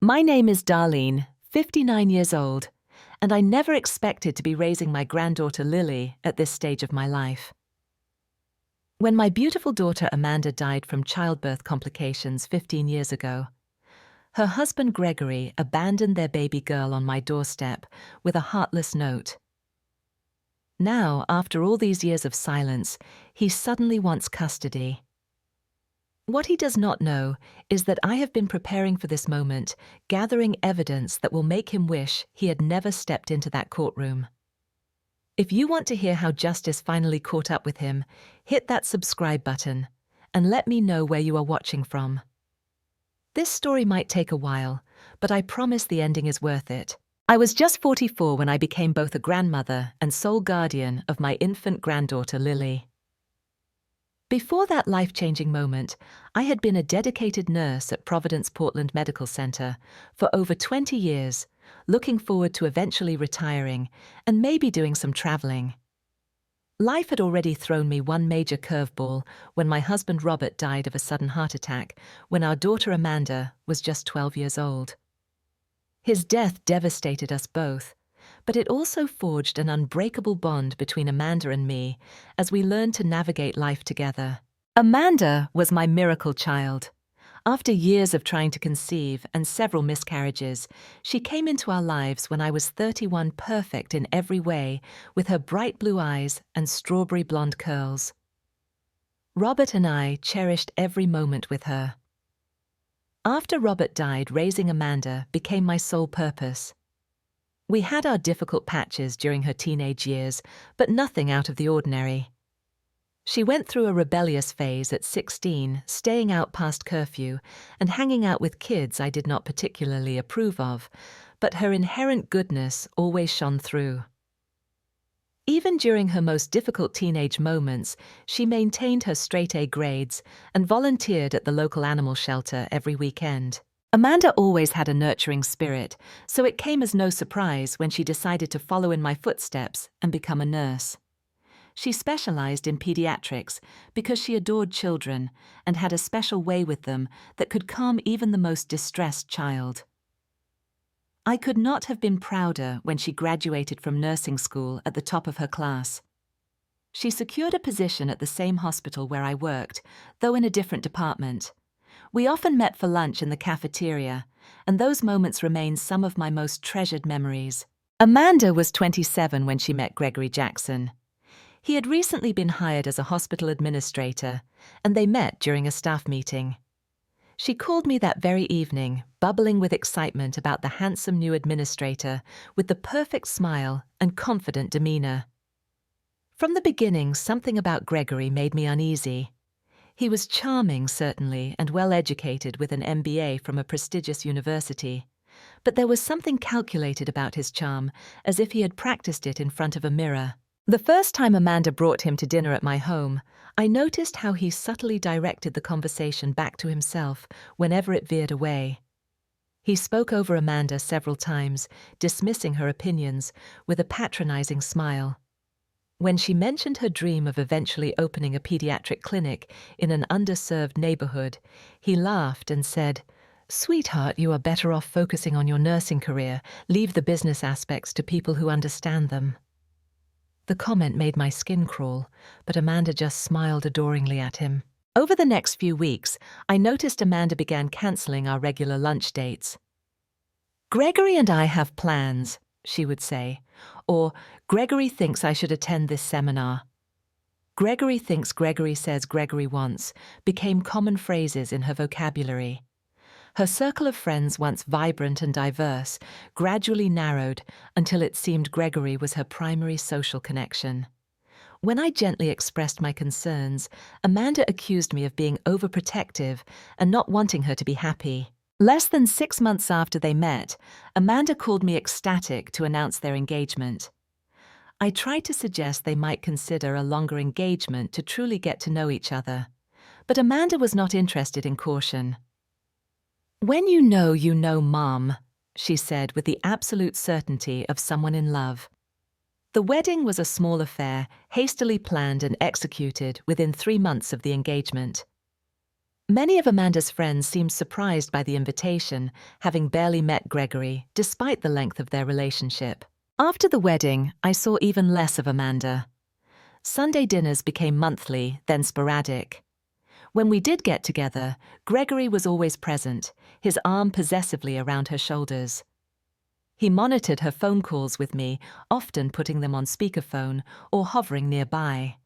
My name is Darlene, 59 years old, and I never expected to be raising my granddaughter Lily at this stage of my life. When my beautiful daughter Amanda died from childbirth complications 15 years ago, her husband Gregory abandoned their baby girl on my doorstep with a heartless note. Now, after all these years of silence, he suddenly wants custody. What he does not know is that I have been preparing for this moment, gathering evidence that will make him wish he had never stepped into that courtroom. If you want to hear how justice finally caught up with him, hit that subscribe button and let me know where you are watching from. This story might take a while, but I promise the ending is worth it. I was just 44 when I became both a grandmother and sole guardian of my infant granddaughter Lily. Before that life-changing moment, I had been a dedicated nurse at Providence Portland Medical Center for over 20 years, looking forward to eventually retiring and maybe doing some traveling. Life had already thrown me one major curveball when my husband Robert died of a sudden heart attack when our daughter Amanda was just 12 years old. His death devastated us both, but it also forged an unbreakable bond between Amanda and me as we learned to navigate life together. Amanda was my miracle child. After years of trying to conceive and several miscarriages, she came into our lives when I was 31, perfect in every way, with her bright blue eyes and strawberry blonde curls. Robert and I cherished every moment with her. After Robert died, raising Amanda became my sole purpose. We had our difficult patches during her teenage years, but nothing out of the ordinary. She went through a rebellious phase at 16, staying out past curfew and hanging out with kids I did not particularly approve of, but her inherent goodness always shone through. Even during her most difficult teenage moments, she maintained her straight-A grades and volunteered at the local animal shelter every weekend. Amanda always had a nurturing spirit, so it came as no surprise when she decided to follow in my footsteps and become a nurse. She specialized in pediatrics because she adored children and had a special way with them that could calm even the most distressed child. I could not have been prouder when she graduated from nursing school at the top of her class. She secured a position at the same hospital where I worked, though in a different department. We often met for lunch in the cafeteria, and those moments remain some of my most treasured memories. Amanda was 27 when she met Gregory Jackson. He had recently been hired as a hospital administrator, and they met during a staff meeting. She called me that very evening, bubbling with excitement about the handsome new administrator with the perfect smile and confident demeanor. From the beginning, something about Gregory made me uneasy. He was charming, certainly, and well-educated with an MBA from a prestigious university. But there was something calculated about his charm, as if he had practiced it in front of a mirror. The first time Amanda brought him to dinner at my home, I noticed how he subtly directed the conversation back to himself whenever it veered away. He spoke over Amanda several times, dismissing her opinions with a patronizing smile. When she mentioned her dream of eventually opening a pediatric clinic in an underserved neighborhood, he laughed and said, "Sweetheart, you are better off focusing on your nursing career. Leave the business aspects to people who understand them." The comment made my skin crawl, but Amanda just smiled adoringly at him. Over the next few weeks, I noticed Amanda began canceling our regular lunch dates. "Gregory and I have plans," she would say, or "Gregory thinks I should attend this seminar." "Gregory thinks Gregory says Gregory wants" became common phrases in her vocabulary. Her circle of friends, once vibrant and diverse, gradually narrowed until it seemed Gregory was her primary social connection. When I gently expressed my concerns, Amanda accused me of being overprotective and not wanting her to be happy. Less than 6 months after they met, Amanda called me ecstatic to announce their engagement. I tried to suggest they might consider a longer engagement to truly get to know each other, but Amanda was not interested in caution. "When you know, Mom," she said with the absolute certainty of someone in love. The wedding was a small affair, hastily planned and executed within 3 months of the engagement. Many of Amanda's friends seemed surprised by the invitation, having barely met Gregory, despite the length of their relationship. After the wedding, I saw even less of Amanda. Sunday dinners became monthly, then sporadic. When we did get together, Gregory was always present, his arm possessively around her shoulders. He monitored her phone calls with me, often putting them on speakerphone or hovering nearby.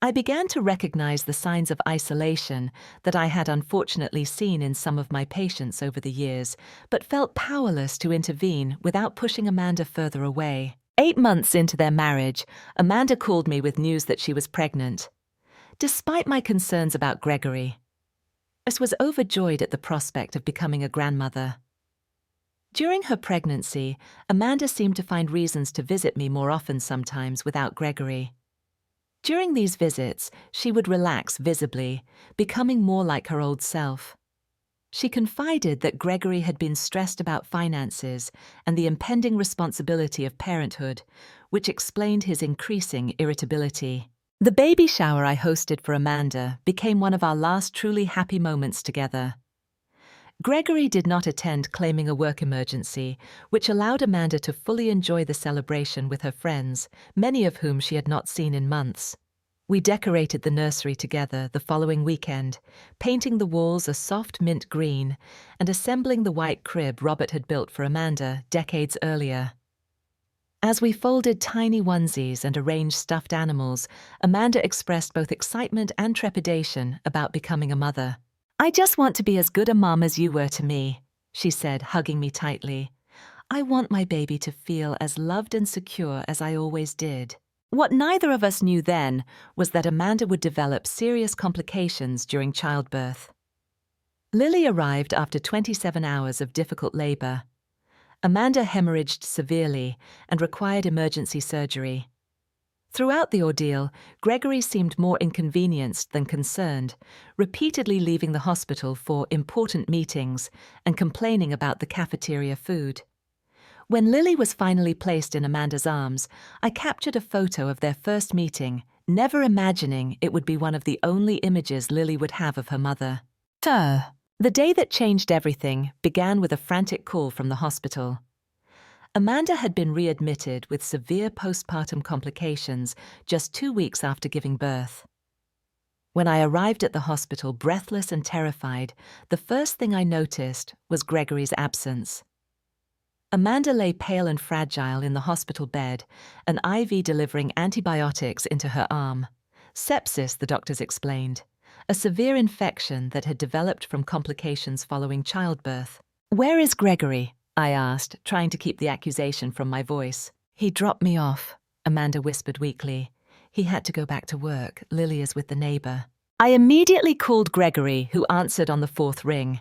I began to recognize the signs of isolation that I had unfortunately seen in some of my patients over the years, but felt powerless to intervene without pushing Amanda further away. 8 months into their marriage, Amanda called me with news that she was pregnant. Despite my concerns about Gregory, I was overjoyed at the prospect of becoming a grandmother. During her pregnancy, Amanda seemed to find reasons to visit me more often sometimes without Gregory. During these visits, she would relax visibly, becoming more like her old self. She confided that Gregory had been stressed about finances and the impending responsibility of parenthood, which explained his increasing irritability. The baby shower I hosted for Amanda became one of our last truly happy moments together. Gregory did not attend, claiming a work emergency, which allowed Amanda to fully enjoy the celebration with her friends, many of whom she had not seen in months. We decorated the nursery together the following weekend, painting the walls a soft mint green and assembling the white crib Robert had built for Amanda decades earlier. As we folded tiny onesies and arranged stuffed animals, Amanda expressed both excitement and trepidation about becoming a mother. "I just want to be as good a mom as you were to me," she said, hugging me tightly. "I want my baby to feel as loved and secure as I always did." What neither of us knew then was that Amanda would develop serious complications during childbirth. Lily arrived after 27 hours of difficult labor. Amanda hemorrhaged severely and required emergency surgery. Throughout the ordeal, Gregory seemed more inconvenienced than concerned, repeatedly leaving the hospital for important meetings and complaining about the cafeteria food. When Lily was finally placed in Amanda's arms, I captured a photo of their first meeting, never imagining it would be one of the only images Lily would have of her mother. The day that changed everything began with a frantic call from the hospital. Amanda had been readmitted with severe postpartum complications just 2 weeks after giving birth. When I arrived at the hospital, breathless and terrified, the first thing I noticed was Gregory's absence. Amanda lay pale and fragile in the hospital bed, an IV delivering antibiotics into her arm. Sepsis, the doctors explained, a severe infection that had developed from complications following childbirth. "Where is Gregory?" I asked, trying to keep the accusation from my voice. "He dropped me off," Amanda whispered weakly. "He had to go back to work. Lily is with the neighbor." I immediately called Gregory, who answered on the 4th ring.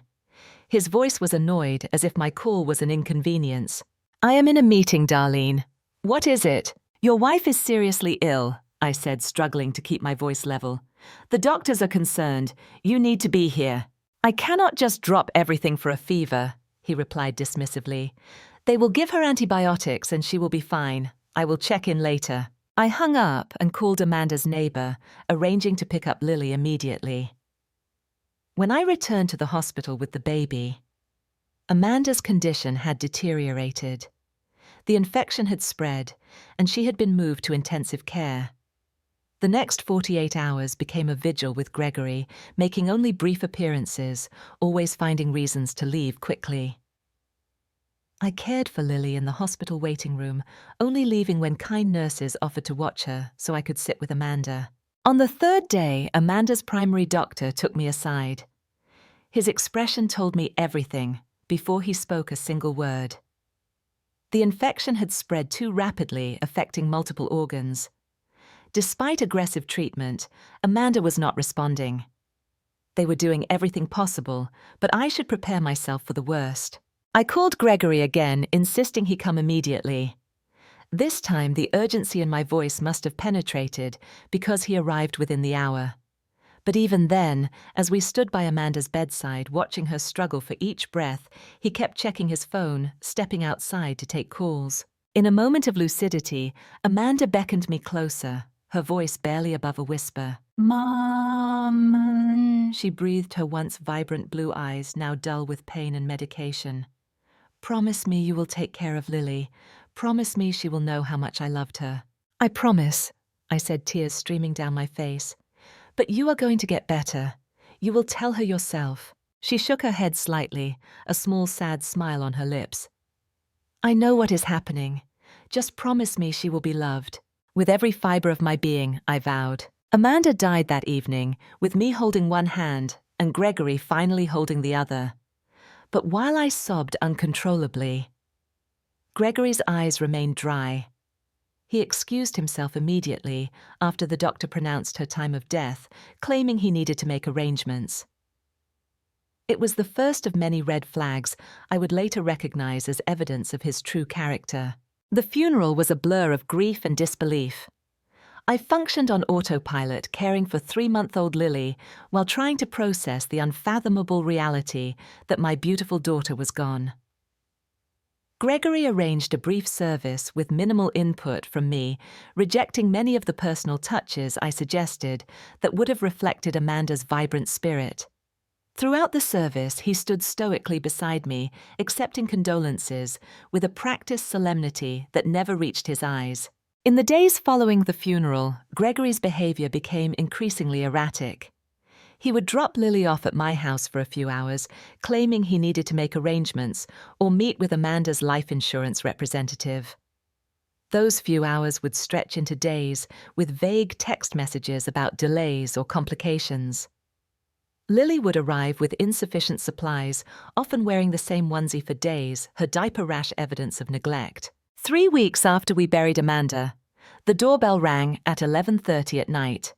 His voice was annoyed, as if my call was an inconvenience. "I am in a meeting, Darlene." "What is it?" "Your wife is seriously ill," I said, struggling to keep my voice level. "The doctors are concerned. You need to be here." "I cannot just drop everything for a fever," he replied dismissively. "They will give her antibiotics and she will be fine. I will check in later." I hung up and called Amanda's neighbor, arranging to pick up Lily immediately. When I returned to the hospital with the baby, Amanda's condition had deteriorated. The infection had spread, and she had been moved to intensive care. The next 48 hours became a vigil with Gregory, making only brief appearances, always finding reasons to leave quickly. I cared for Lily in the hospital waiting room, only leaving when kind nurses offered to watch her so I could sit with Amanda. On the 3rd day, Amanda's primary doctor took me aside. His expression told me everything before he spoke a single word. The infection had spread too rapidly, affecting multiple organs. Despite aggressive treatment, Amanda was not responding. They were doing everything possible, but I should prepare myself for the worst. I called Gregory again, insisting he come immediately. This time, the urgency in my voice must have penetrated because he arrived within the hour. But even then, as we stood by Amanda's bedside, watching her struggle for each breath, he kept checking his phone, stepping outside to take calls. In a moment of lucidity, Amanda beckoned me closer, her voice barely above a whisper. "Mom," she breathed, her once vibrant blue eyes now dull with pain and medication. "Promise me you will take care of Lily. Promise me she will know how much I loved her." "I promise," I said, tears streaming down my face. "But you are going to get better. You will tell her yourself." She shook her head slightly, a small sad smile on her lips. "I know what is happening. Just promise me she will be loved." With every fibre of my being, I vowed. Amanda died that evening, with me holding one hand and Gregory finally holding the other. But while I sobbed uncontrollably, Gregory's eyes remained dry. He excused himself immediately after the doctor pronounced her time of death, claiming he needed to make arrangements. It was the first of many red flags I would later recognize as evidence of his true character. The funeral was a blur of grief and disbelief. I functioned on autopilot, caring for 3-month-old Lily while trying to process the unfathomable reality that my beautiful daughter was gone. Gregory arranged a brief service with minimal input from me, rejecting many of the personal touches I suggested that would have reflected Amanda's vibrant spirit. Throughout the service, he stood stoically beside me, accepting condolences with a practiced solemnity that never reached his eyes. In the days following the funeral, Gregory's behavior became increasingly erratic. He would drop Lily off at my house for a few hours, claiming he needed to make arrangements or meet with Amanda's life insurance representative. Those few hours would stretch into days with vague text messages about delays or complications. Lily would arrive with insufficient supplies, often wearing the same onesie for days, her diaper rash evidence of neglect. 3 weeks after we buried Amanda, the doorbell rang at 11:30 at night.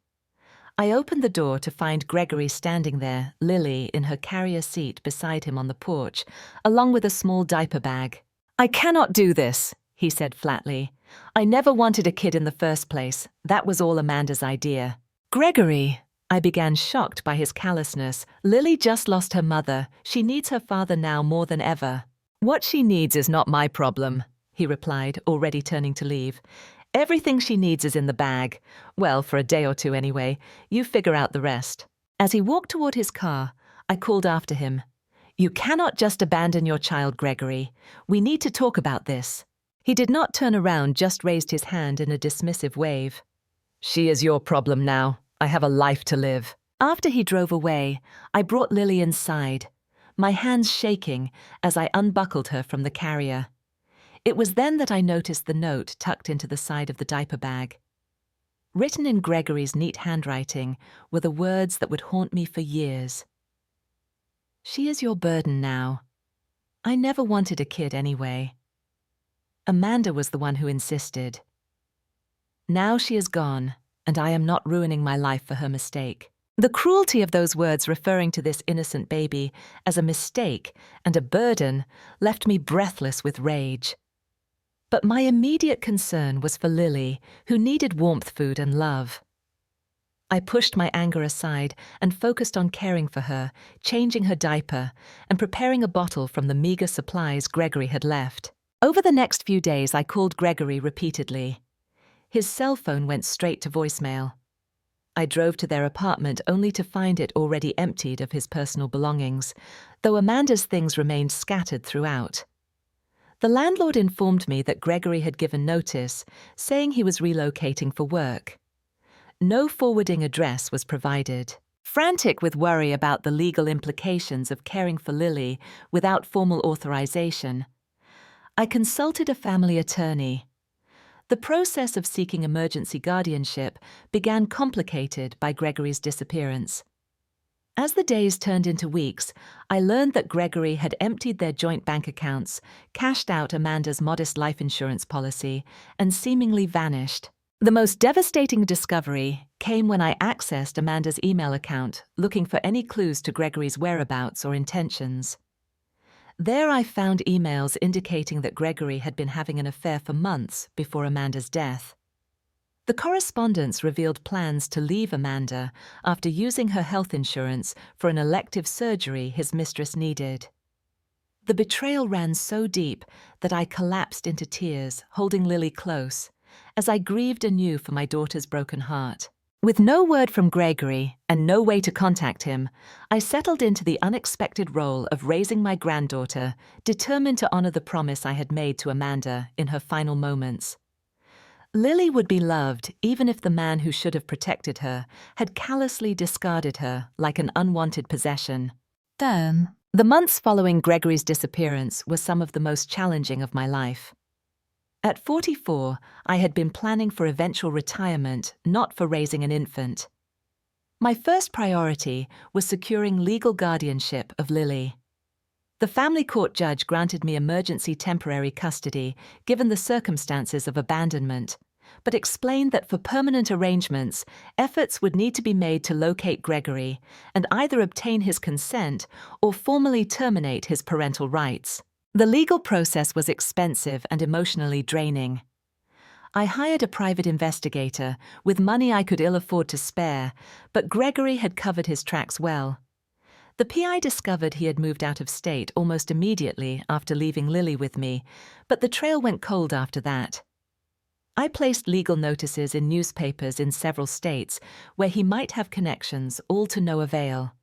I opened the door to find Gregory standing there, Lily in her carrier seat beside him on the porch, along with a small diaper bag. "I cannot do this," he said flatly. "I never wanted a kid in the first place. That was all Amanda's idea." "Gregory," I began, shocked by his callousness. "Lily just lost her mother. She needs her father now more than ever." "What she needs is not my problem," he replied, already turning to leave. "Everything she needs is in the bag. Well, for a day or two anyway. You figure out the rest." As he walked toward his car, I called after him. "You cannot just abandon your child, Gregory. We need to talk about this." He did not turn around, just raised his hand in a dismissive wave. "She is your problem now. I have a life to live." After he drove away, I brought Lily inside, my hands shaking as I unbuckled her from the carrier. It was then that I noticed the note tucked into the side of the diaper bag. Written in Gregory's neat handwriting were the words that would haunt me for years. "She is your burden now. I never wanted a kid anyway. Amanda was the one who insisted. Now she is gone, and I am not ruining my life for her mistake." The cruelty of those words referring to this innocent baby as a mistake and a burden left me breathless with rage. But my immediate concern was for Lily, who needed warmth, food, and love. I pushed my anger aside and focused on caring for her, changing her diaper, and preparing a bottle from the meager supplies Gregory had left. Over the next few days, I called Gregory repeatedly. His cell phone went straight to voicemail. I drove to their apartment only to find it already emptied of his personal belongings, though Amanda's things remained scattered throughout. The landlord informed me that Gregory had given notice, saying he was relocating for work. No forwarding address was provided. Frantic with worry about the legal implications of caring for Lily without formal authorization, I consulted a family attorney. The process of seeking emergency guardianship began complicated by Gregory's disappearance. As the days turned into weeks, I learned that Gregory had emptied their joint bank accounts, cashed out Amanda's modest life insurance policy, and seemingly vanished. The most devastating discovery came when I accessed Amanda's email account, looking for any clues to Gregory's whereabouts or intentions. There I found emails indicating that Gregory had been having an affair for months before Amanda's death. The correspondence revealed plans to leave Amanda after using her health insurance for an elective surgery his mistress needed. The betrayal ran so deep that I collapsed into tears, holding Lily close, as I grieved anew for my daughter's broken heart. With no word from Gregory and no way to contact him, I settled into the unexpected role of raising my granddaughter, determined to honor the promise I had made to Amanda in her final moments. Lily would be loved even if the man who should have protected her had callously discarded her like an unwanted possession. The months following Gregory's disappearance were some of the most challenging of my life. At 44, I had been planning for eventual retirement, not for raising an infant. My first priority was securing legal guardianship of Lily. The family court judge granted me emergency temporary custody given the circumstances of abandonment, but explained that for permanent arrangements, efforts would need to be made to locate Gregory and either obtain his consent or formally terminate his parental rights. The legal process was expensive and emotionally draining. I hired a private investigator with money I could ill afford to spare, but Gregory had covered his tracks well. The PI discovered he had moved out of state almost immediately after leaving Lily with me, but the trail went cold after that. I placed legal notices in newspapers in several states where he might have connections, all to no avail.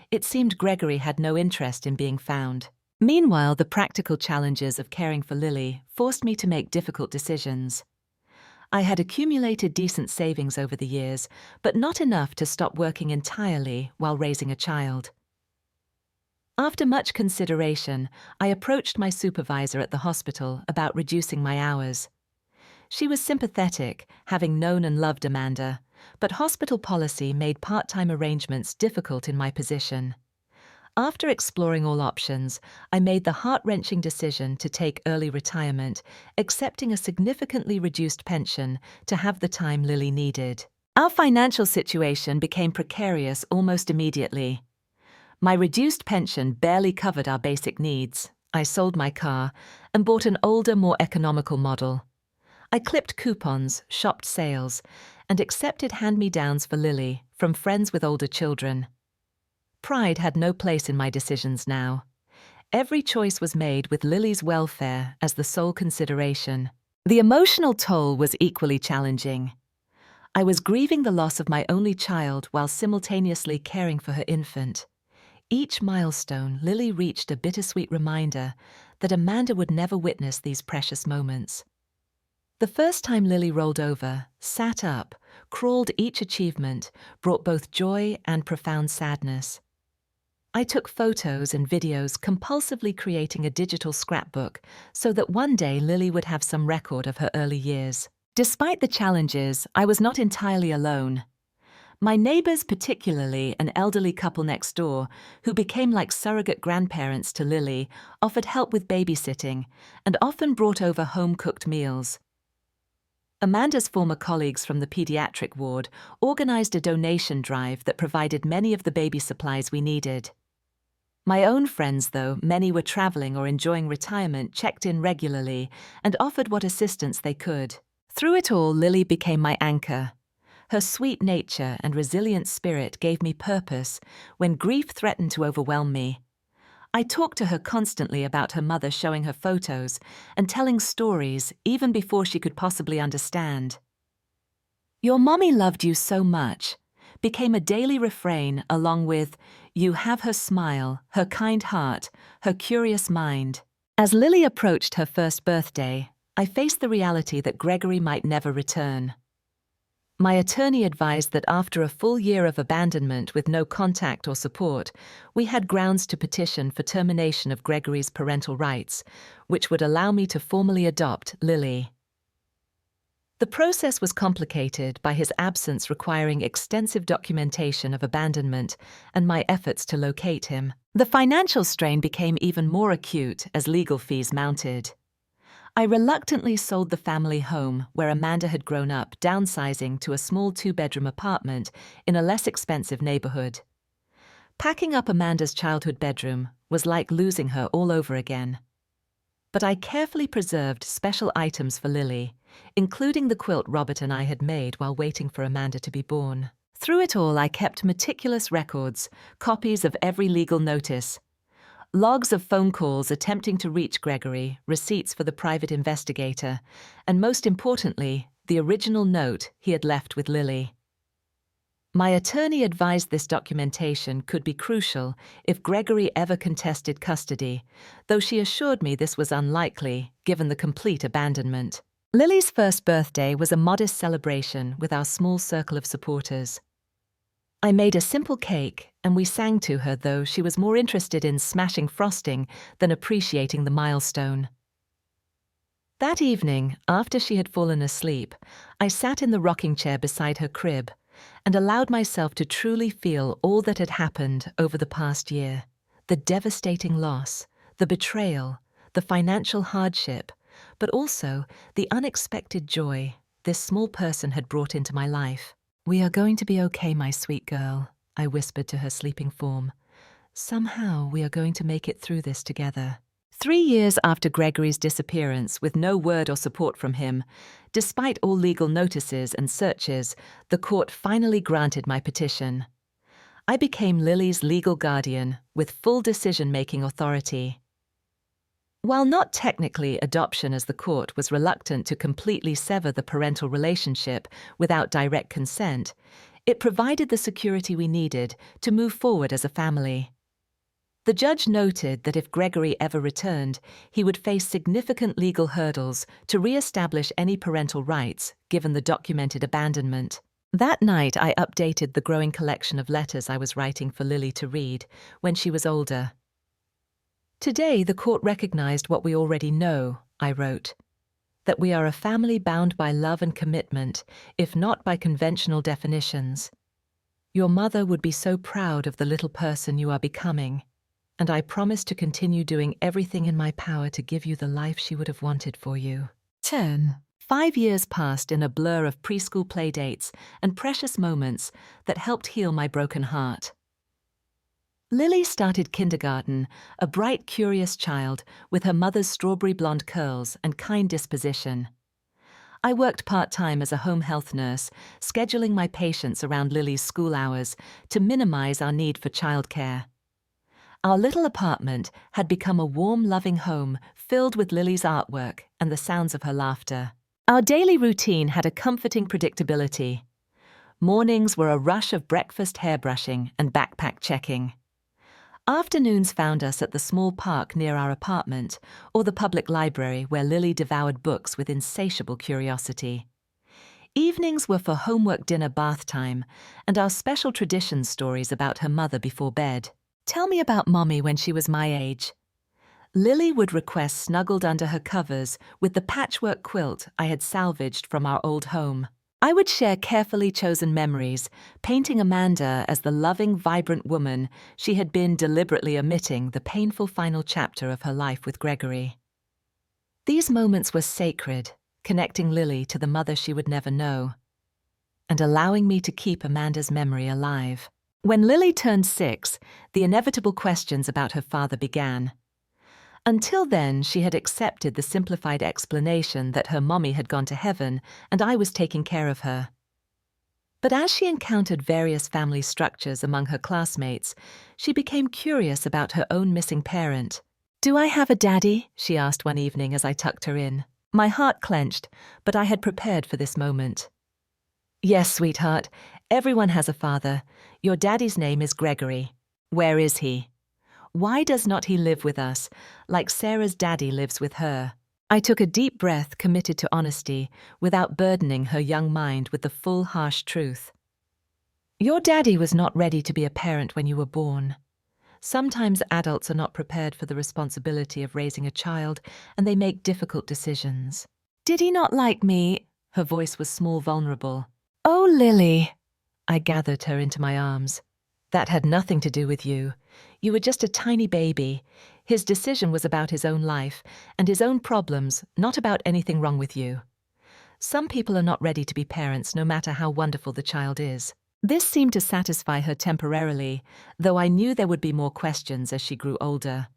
It seemed Gregory had no interest in being found. Meanwhile, the practical challenges of caring for Lily forced me to make difficult decisions. I had accumulated decent savings over the years, but not enough to stop working entirely while raising a child. After much consideration, I approached my supervisor at the hospital about reducing my hours. She was sympathetic, having known and loved Amanda, but hospital policy made part-time arrangements difficult in my position. After exploring all options, I made the heart-wrenching decision to take early retirement, accepting a significantly reduced pension to have the time Lily needed. Our financial situation became precarious almost immediately. My reduced pension barely covered our basic needs. I sold my car and bought an older, more economical model. I clipped coupons, shopped sales, and accepted hand-me-downs for Lily from friends with older children. Pride had no place in my decisions now. Every choice was made with Lily's welfare as the sole consideration. The emotional toll was equally challenging. I was grieving the loss of my only child while simultaneously caring for her infant. Each milestone, Lily reached a bittersweet reminder that Amanda would never witness these precious moments. The first time Lily rolled over, sat up, crawled each achievement, brought both joy and profound sadness. I took photos and videos, compulsively creating a digital scrapbook so that one day Lily would have some record of her early years. Despite the challenges, I was not entirely alone. My neighbors, particularly an elderly couple next door, who became like surrogate grandparents to Lily, offered help with babysitting and often brought over home-cooked meals. Amanda's former colleagues from the pediatric ward organized a donation drive that provided many of the baby supplies we needed. My own friends, though many were traveling or enjoying retirement, checked in regularly and offered what assistance they could. Through it all, Lily became my anchor. Her sweet nature and resilient spirit gave me purpose when grief threatened to overwhelm me. I talked to her constantly about her mother showing her photos and telling stories even before she could possibly understand. "Your mommy loved you so much" became a daily refrain along with "You have her smile, her kind heart, her curious mind." As Lily approached her first birthday, I faced the reality that Gregory might never return. My attorney advised that after a full year of abandonment with no contact or support, we had grounds to petition for termination of Gregory's parental rights, which would allow me to formally adopt Lily. The process was complicated by his absence requiring extensive documentation of abandonment and my efforts to locate him. The financial strain became even more acute as legal fees mounted. I reluctantly sold the family home where Amanda had grown up, downsizing to a small 2-bedroom apartment in a less expensive neighborhood. Packing up Amanda's childhood bedroom was like losing her all over again. But I carefully preserved special items for Lily, including the quilt Robert and I had made while waiting for Amanda to be born. Through it all, I kept meticulous records, copies of every legal notice. Logs of phone calls attempting to reach Gregory, receipts for the private investigator, and most importantly, the original note he had left with Lily. My attorney advised this documentation could be crucial if Gregory ever contested custody, though she assured me this was unlikely, given the complete abandonment. Lily's first birthday was a modest celebration with our small circle of supporters. I made a simple cake, and we sang to her, though she was more interested in smashing frosting than appreciating the milestone. That evening, after she had fallen asleep, I sat in the rocking chair beside her crib and allowed myself to truly feel all that had happened over the past year: the devastating loss, the betrayal, the financial hardship, but also the unexpected joy this small person had brought into my life. "We are going to be okay, my sweet girl," I whispered to her sleeping form. "Somehow we are going to make it through this together." 3 years after Gregory's disappearance, with no word or support from him, despite all legal notices and searches, the court finally granted my petition. I became Lily's legal guardian, with full decision-making authority. While not technically adoption, as the court was reluctant to completely sever the parental relationship without direct consent, it provided the security we needed to move forward as a family. The judge noted that if Gregory ever returned, he would face significant legal hurdles to re-establish any parental rights, given the documented abandonment. That night, I updated the growing collection of letters I was writing for Lily to read when she was older. "Today, the court recognized what we already know," I wrote, "that we are a family bound by love and commitment, if not by conventional definitions. Your mother would be so proud of the little person you are becoming, and I promise to continue doing everything in my power to give you the life she would have wanted for you." 5 years passed in a blur of preschool playdates and precious moments that helped heal my broken heart. Lily started kindergarten, a bright, curious child with her mother's strawberry blonde curls and kind disposition. I worked part-time as a home health nurse, scheduling my patients around Lily's school hours to minimize our need for childcare. Our little apartment had become a warm, loving home filled with Lily's artwork and the sounds of her laughter. Our daily routine had a comforting predictability. Mornings were a rush of breakfast hairbrushing and backpack checking. Afternoons found us at the small park near our apartment or the public library, where Lily devoured books with insatiable curiosity. Evenings were for homework, dinner, bath time, and our special tradition stories about her mother before bed. "Tell me about Mommy when she was my age." Lily would request snuggled under her covers with the patchwork quilt I had salvaged from our old home. I would share carefully chosen memories, painting Amanda as the loving, vibrant woman she had been, deliberately omitting the painful final chapter of her life with Gregory. These moments were sacred, connecting Lily to the mother she would never know, and allowing me to keep Amanda's memory alive. When Lily turned 6, the inevitable questions about her father began. Until then, she had accepted the simplified explanation that her mommy had gone to heaven and I was taking care of her. But as she encountered various family structures among her classmates, she became curious about her own missing parent. "Do I have a daddy?" she asked one evening as I tucked her in. My heart clenched, but I had prepared for this moment. "Yes, sweetheart, everyone has a father. Your daddy's name is Gregory. Where is he? Why does not he live with us, like Sarah's daddy lives with her?" I took a deep breath, committed to honesty, without burdening her young mind with the full, harsh truth. "Your daddy was not ready to be a parent when you were born. Sometimes adults are not prepared for the responsibility of raising a child, and they make difficult decisions." "Did he not like me?" Her voice was small, vulnerable. "Oh, Lily." I gathered her into my arms. "That had nothing to do with you. You were just a tiny baby. His decision was about his own life and his own problems, not about anything wrong with you. Some people are not ready to be parents, no matter how wonderful the child is." This seemed to satisfy her temporarily, though I knew there would be more questions as she grew older.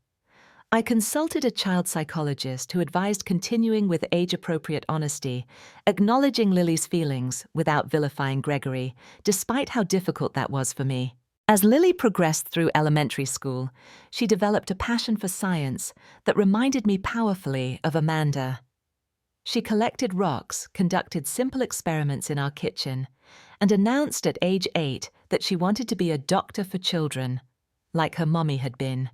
I consulted a child psychologist who advised continuing with age-appropriate honesty, acknowledging Lily's feelings without vilifying Gregory, despite how difficult that was for me. As Lily progressed through elementary school, she developed a passion for science that reminded me powerfully of Amanda. She collected rocks, conducted simple experiments in our kitchen, and announced at age 8 that she wanted to be a doctor for children, like her mommy had been.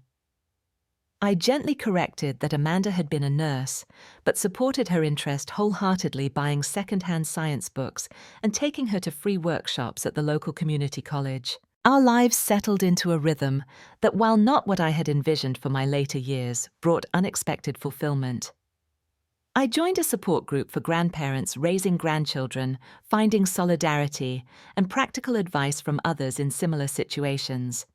I gently corrected that Amanda had been a nurse, but supported her interest wholeheartedly, buying second-hand science books and taking her to free workshops at the local community college. Our lives settled into a rhythm that, while not what I had envisioned for my later years, brought unexpected fulfillment. I joined a support group for grandparents raising grandchildren, finding solidarity and practical advice from others in similar situations.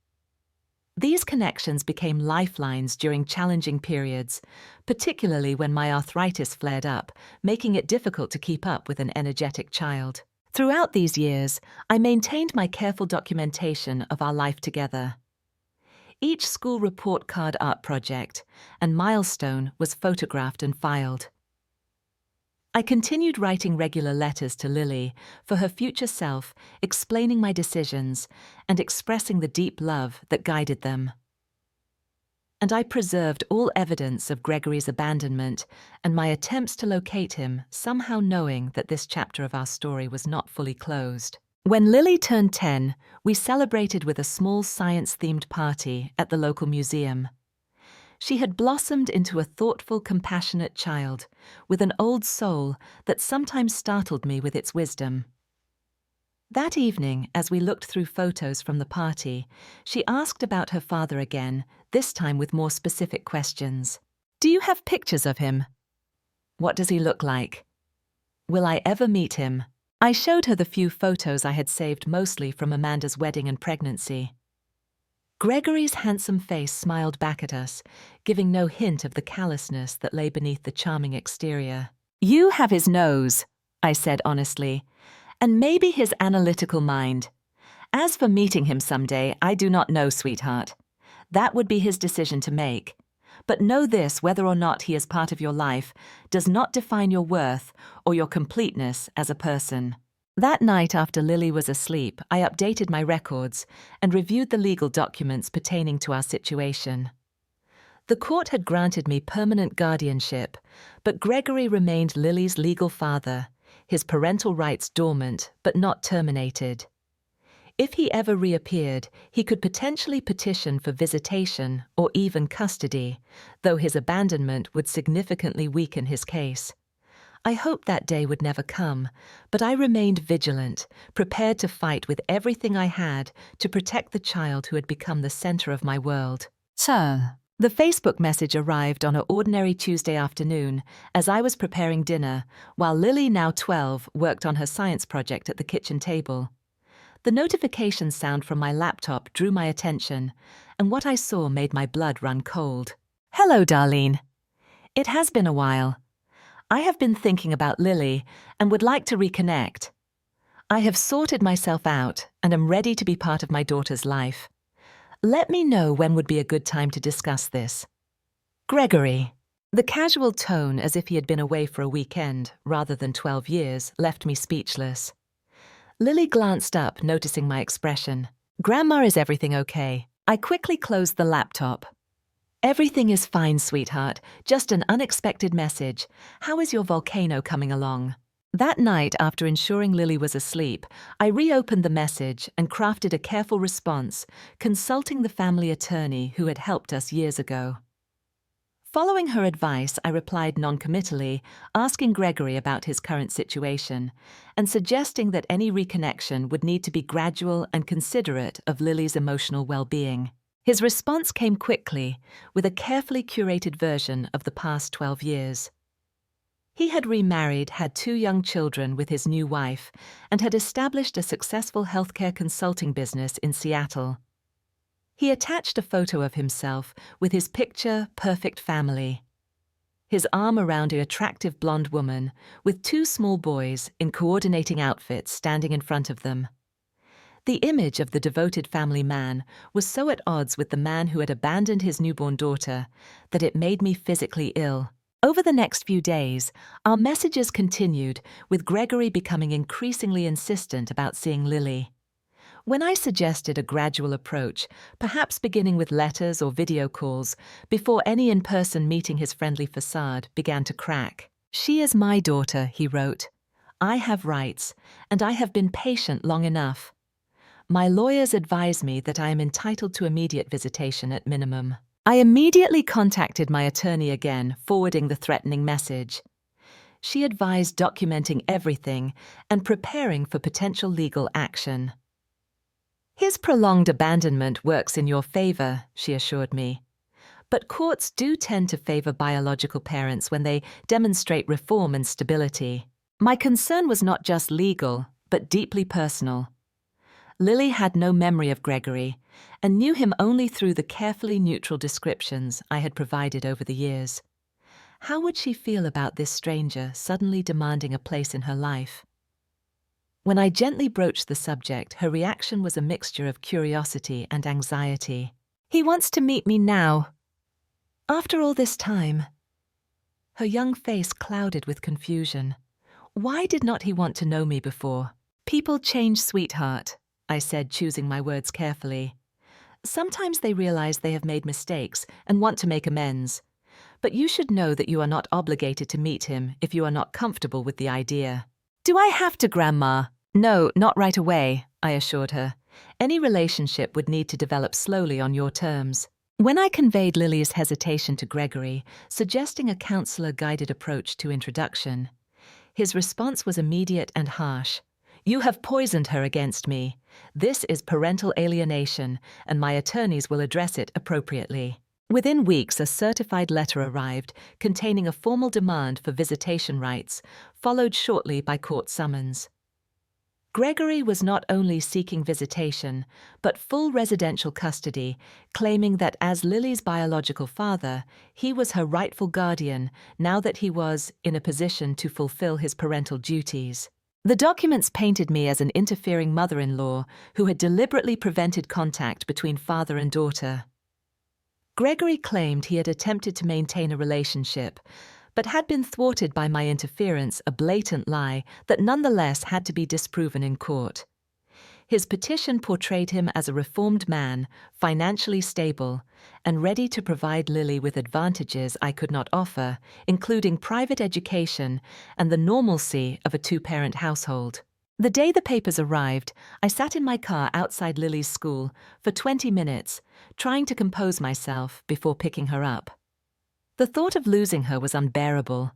These connections became lifelines during challenging periods, particularly when my arthritis flared up, making it difficult to keep up with an energetic child. Throughout these years, I maintained my careful documentation of our life together. Each school report card art project and milestone was photographed and filed. I continued writing regular letters to Lily for her future self, explaining my decisions and expressing the deep love that guided them. And I preserved all evidence of Gregory's abandonment and my attempts to locate him, somehow knowing that this chapter of our story was not fully closed. When Lily turned 10, we celebrated with a small science-themed party at the local museum. She had blossomed into a thoughtful, compassionate child, with an old soul that sometimes startled me with its wisdom. That evening, as we looked through photos from the party, she asked about her father again, this time with more specific questions. "Do you have pictures of him? What does he look like? Will I ever meet him?" I showed her the few photos I had saved, mostly from Amanda's wedding and pregnancy. Gregory's handsome face smiled back at us, giving no hint of the callousness that lay beneath the charming exterior. "You have his nose," I said honestly, "and maybe his analytical mind. As for meeting him someday, I do not know, sweetheart. That would be his decision to make. But know this, whether or not he is part of your life does not define your worth or your completeness as a person." That night, after Lily was asleep, I updated my records and reviewed the legal documents pertaining to our situation. The court had granted me permanent guardianship, but Gregory remained Lily's legal father, his parental rights dormant but not terminated. If he ever reappeared, he could potentially petition for visitation or even custody, though his abandonment would significantly weaken his case. I hoped that day would never come, but I remained vigilant, prepared to fight with everything I had to protect the child who had become the center of my world. "Sir." The Facebook message arrived on an ordinary Tuesday afternoon as I was preparing dinner, while Lily, now 12, worked on her science project at the kitchen table. The notification sound from my laptop drew my attention, and what I saw made my blood run cold. "Hello, Darlene. It has been a while. I have been thinking about Lily and would like to reconnect. I have sorted myself out and am ready to be part of my daughter's life. Let me know when would be a good time to discuss this. Gregory." The casual tone, as if he had been away for a weekend rather than 12 years, left me speechless. Lily glanced up, noticing my expression. "Grandma, is everything okay?" I quickly closed the laptop. "Everything is fine, sweetheart. Just an unexpected message. How is your volcano coming along?" That night, after ensuring Lily was asleep, I reopened the message and crafted a careful response, consulting the family attorney who had helped us years ago. Following her advice, I replied noncommittally, asking Gregory about his current situation and suggesting that any reconnection would need to be gradual and considerate of Lily's emotional well-being. His response came quickly, with a carefully curated version of the past 12 years. He had remarried, had 2 young children with his new wife, and had established a successful healthcare consulting business in Seattle. He attached a photo of himself with his picture, perfect family. His arm around an attractive blonde woman with 2 small boys in coordinating outfits standing in front of them. The image of the devoted family man was so at odds with the man who had abandoned his newborn daughter that it made me physically ill. Over the next few days, our messages continued, with Gregory becoming increasingly insistent about seeing Lily. When I suggested a gradual approach, perhaps beginning with letters or video calls, before any in-person meeting, his friendly facade began to crack. "She is my daughter," he wrote. "I have rights, and I have been patient long enough. My lawyers advise me that I am entitled to immediate visitation at minimum." I immediately contacted my attorney again, forwarding the threatening message. She advised documenting everything and preparing for potential legal action. "His prolonged abandonment works in your favor," she assured me. "But courts do tend to favor biological parents when they demonstrate reform and stability." My concern was not just legal, but deeply personal. Lily had no memory of Gregory and knew him only through the carefully neutral descriptions I had provided over the years. How would she feel about this stranger suddenly demanding a place in her life? When I gently broached the subject, her reaction was a mixture of curiosity and anxiety. "He wants to meet me now. After all this time." Her young face clouded with confusion. Why did not he want to know me before? "People change, sweetheart," I said, choosing my words carefully. "Sometimes they realize they have made mistakes and want to make amends. But you should know that you are not obligated to meet him if you are not comfortable with the idea." "Do I have to, Grandma?" "No, not right away," I assured her. "Any relationship would need to develop slowly on your terms." When I conveyed Lily's hesitation to Gregory, suggesting a counselor-guided approach to introduction, his response was immediate and harsh. "You have poisoned her against me. This is parental alienation, and my attorneys will address it appropriately." Within weeks, a certified letter arrived containing a formal demand for visitation rights, followed shortly by court summons. Gregory was not only seeking visitation, but full residential custody, claiming that as Lily's biological father, he was her rightful guardian now that he was in a position to fulfill his parental duties. The documents painted me as an interfering mother-in-law who had deliberately prevented contact between father and daughter. Gregory claimed he had attempted to maintain a relationship, but had been thwarted by my interference, a blatant lie that nonetheless had to be disproven in court. His petition portrayed him as a reformed man, financially stable, and ready to provide Lily with advantages I could not offer, including private education and the normalcy of a two-parent household. The day the papers arrived, I sat in my car outside Lily's school for 20 minutes, trying to compose myself before picking her up. The thought of losing her was unbearable.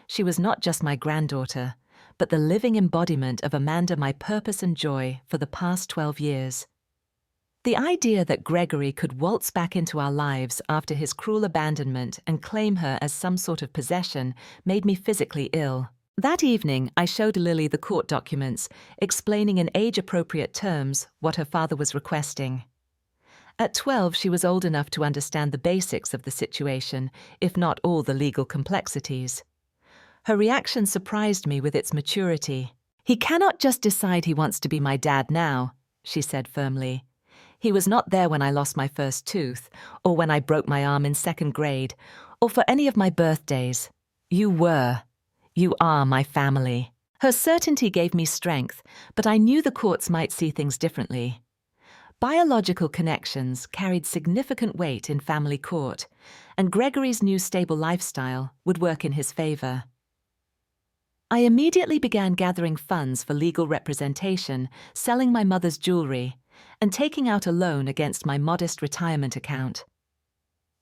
She was not just my granddaughter, but the living embodiment of Amanda, my purpose and joy for the past 12 years. The idea that Gregory could waltz back into our lives after his cruel abandonment and claim her as some sort of possession made me physically ill. That evening, I showed Lily the court documents, explaining in age-appropriate terms what her father was requesting. At 12, she was old enough to understand the basics of the situation, if not all the legal complexities. Her reaction surprised me with its maturity. "He cannot just decide he wants to be my dad now," she said firmly. "He was not there when I lost my first tooth, or when I broke my arm in 2nd grade, or for any of my birthdays. You were. You are my family." Her certainty gave me strength, but I knew the courts might see things differently. Biological connections carried significant weight in family court, and Gregory's new stable lifestyle would work in his favor. I immediately began gathering funds for legal representation, selling my mother's jewelry, and taking out a loan against my modest retirement account.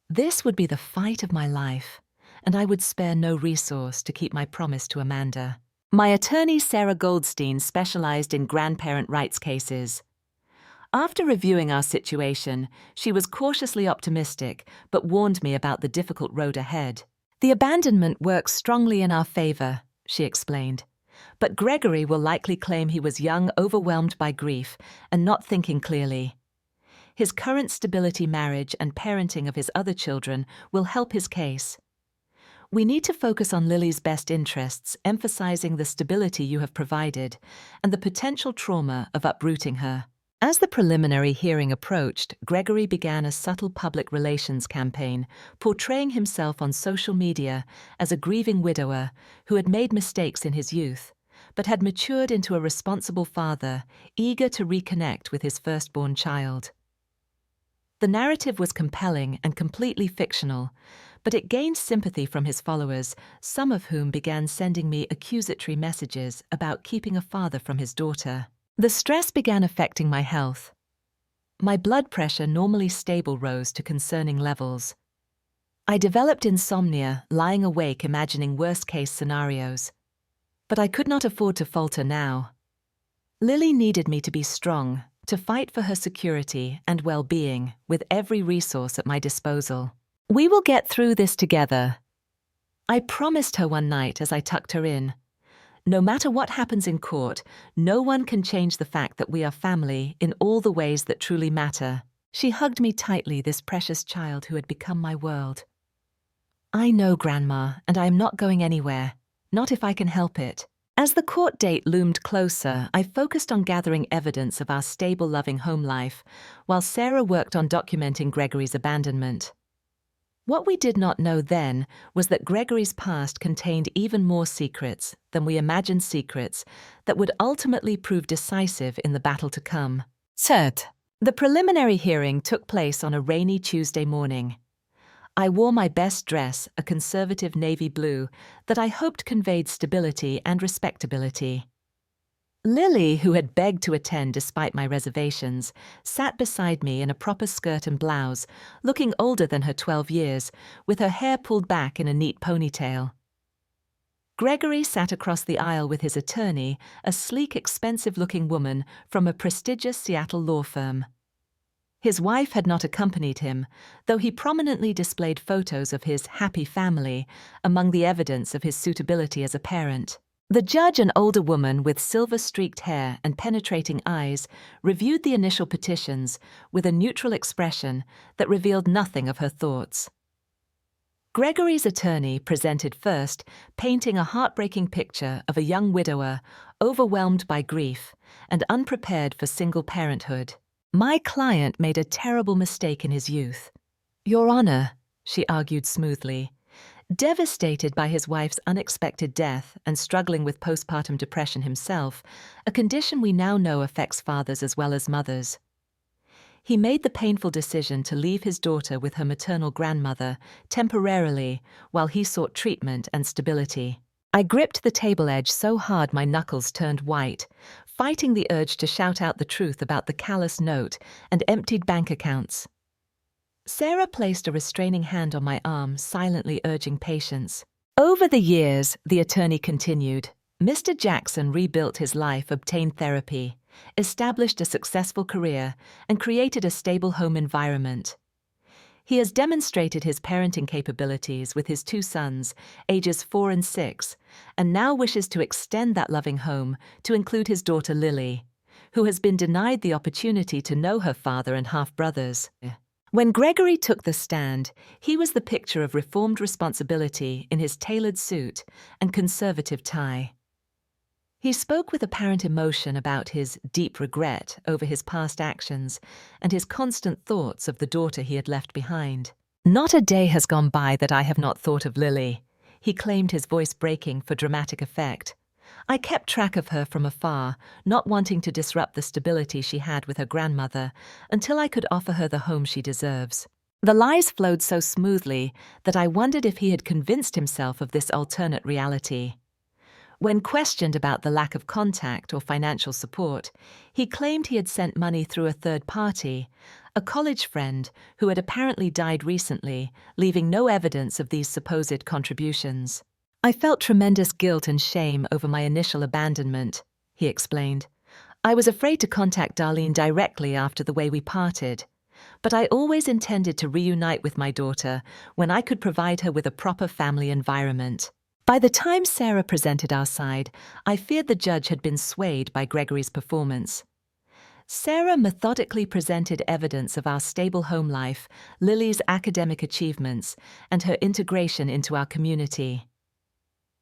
This would be the fight of my life, and I would spare no resource to keep my promise to Amanda. My attorney, Sarah Goldstein, specialized in grandparent rights cases. After reviewing our situation, she was cautiously optimistic, but warned me about the difficult road ahead. "The abandonment works strongly in our favor," she explained. "But Gregory will likely claim he was young, overwhelmed by grief, and not thinking clearly. His current stability, marriage, and parenting of his other children will help his case. We need to focus on Lily's best interests, emphasizing the stability you have provided and the potential trauma of uprooting her." As the preliminary hearing approached, Gregory began a subtle public relations campaign, portraying himself on social media as a grieving widower who had made mistakes in his youth, but had matured into a responsible father, eager to reconnect with his firstborn child. The narrative was compelling and completely fictional, but it gained sympathy from his followers, some of whom began sending me accusatory messages about keeping a father from his daughter. The stress began affecting my health. My blood pressure, normally stable, rose to concerning levels. I developed insomnia, lying awake imagining worst-case scenarios. But I could not afford to falter now. Lily needed me to be strong, to fight for her security and well-being with every resource at my disposal. "We will get through this together," I promised her one night as I tucked her in. "No matter what happens in court, no one can change the fact that we are family in all the ways that truly matter." She hugged me tightly, this precious child who had become my world. "I know, Grandma, and I am not going anywhere. Not if I can help it." As the court date loomed closer, I focused on gathering evidence of our stable, loving home life, while Sarah worked on documenting Gregory's abandonment. What we did not know then was that Gregory's past contained even more secrets than we imagined, secrets that would ultimately prove decisive in the battle to come. Third, the preliminary hearing took place on a rainy Tuesday morning. I wore my best dress, a conservative navy blue, that I hoped conveyed stability and respectability. Lily, who had begged to attend despite my reservations, sat beside me in a proper skirt and blouse, looking older than her 12 years, with her hair pulled back in a neat ponytail. Gregory sat across the aisle with his attorney, a sleek, expensive-looking woman from a prestigious Seattle law firm. His wife had not accompanied him, though he prominently displayed photos of his happy family among the evidence of his suitability as a parent. The judge, an older woman with silver-streaked hair and penetrating eyes, reviewed the initial petitions with a neutral expression that revealed nothing of her thoughts. Gregory's attorney presented first, painting a heartbreaking picture of a young widower overwhelmed by grief and unprepared for single parenthood. "My client made a terrible mistake in his youth, Your Honor," she argued smoothly. Devastated by his wife's unexpected death and struggling with postpartum depression himself, a condition we now know affects fathers as well as mothers. He made the painful decision to leave his daughter with her maternal grandmother temporarily while he sought treatment and stability. I gripped the table edge so hard my knuckles turned white, fighting the urge to shout out the truth about the callous note and emptied bank accounts. Sarah placed a restraining hand on my arm, silently urging patience. "Over the years," the attorney continued, "Mr. Jackson rebuilt his life, obtained therapy, established a successful career, and created a stable home environment. He has demonstrated his parenting capabilities with his 2 sons, ages 4 and 6, and now wishes to extend that loving home to include his daughter Lily, who has been denied the opportunity to know her father and half-brothers." When Gregory took the stand, he was the picture of reformed responsibility in his tailored suit and conservative tie. He spoke with apparent emotion about his deep regret over his past actions and his constant thoughts of the daughter he had left behind. "Not a day has gone by that I have not thought of Lily," he claimed, his voice breaking for dramatic effect. "I kept track of her from afar, not wanting to disrupt the stability she had with her grandmother until I could offer her the home she deserves." The lies flowed so smoothly that I wondered if he had convinced himself of this alternate reality. When questioned about the lack of contact or financial support, he claimed he had sent money through a third party, a college friend who had apparently died recently, leaving no evidence of these supposed contributions. "I felt tremendous guilt and shame over my initial abandonment," he explained. "I was afraid to contact Darlene directly after the way we parted, but I always intended to reunite with my daughter when I could provide her with a proper family environment." By the time Sarah presented our side, I feared the judge had been swayed by Gregory's performance. Sarah methodically presented evidence of our stable home life, Lily's academic achievements, and her integration into our community.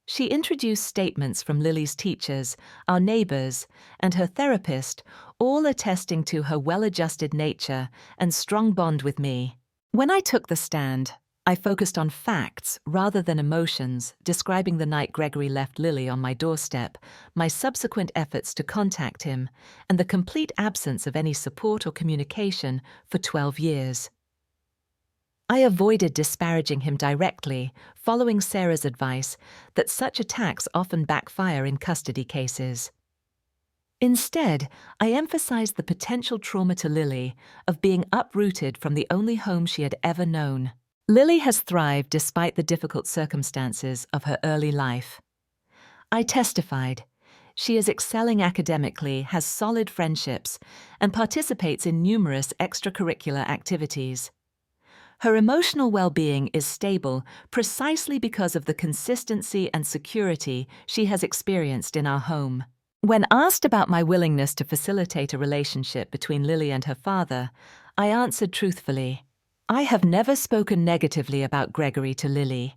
She introduced statements from Lily's teachers, our neighbors, and her therapist, all attesting to her well-adjusted nature and strong bond with me. When I took the stand, I focused on facts rather than emotions, describing the night Gregory left Lily on my doorstep, my subsequent efforts to contact him, and the complete absence of any support or communication for 12 years. I avoided disparaging him directly, following Sarah's advice that such attacks often backfire in custody cases. Instead, I emphasized the potential trauma to Lily of being uprooted from the only home she had ever known. Lily has thrived despite the difficult circumstances of her early life. I testified. She is excelling academically, has solid friendships, and participates in numerous extracurricular activities. Her emotional well-being is stable precisely because of the consistency and security she has experienced in our home. When asked about my willingness to facilitate a relationship between Lily and her father, I answered truthfully, I have never spoken negatively about Gregory to Lily.